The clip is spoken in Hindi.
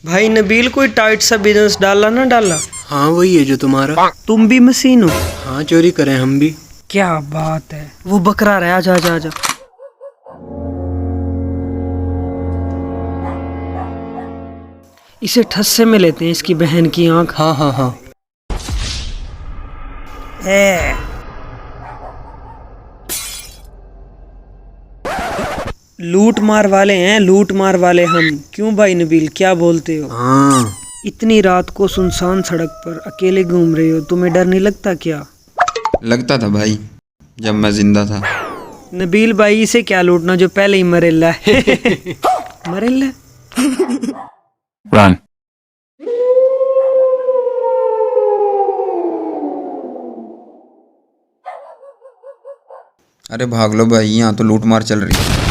भाई नबील कोई टाइट सा बिजनेस डाला ना डाला। हाँ वही है जो तुम्हारा। तुम भी मशीन हो? हाँ चोरी करें हम भी। क्या बात है। वो बकरा रहा है, आजा आजा आजा। इसे ठस्से में लेते हैं, इसकी बहन की आंख। हाँ हाँ हाँ। लूट मार वाले हैं, लूट मार वाले हम। क्यों भाई नबील, क्या बोलते हो? हाँ इतनी रात को सुनसान सड़क पर अकेले घूम रहे हो, तुम्हें डर नहीं लगता क्या? लगता था भाई जब मैं जिंदा था। नबील भाई इसे क्या लूटना जो पहले ही मरेला है। मरेला। Run. अरे भाग लो भाई, यहाँ तो लूट मार चल रही है।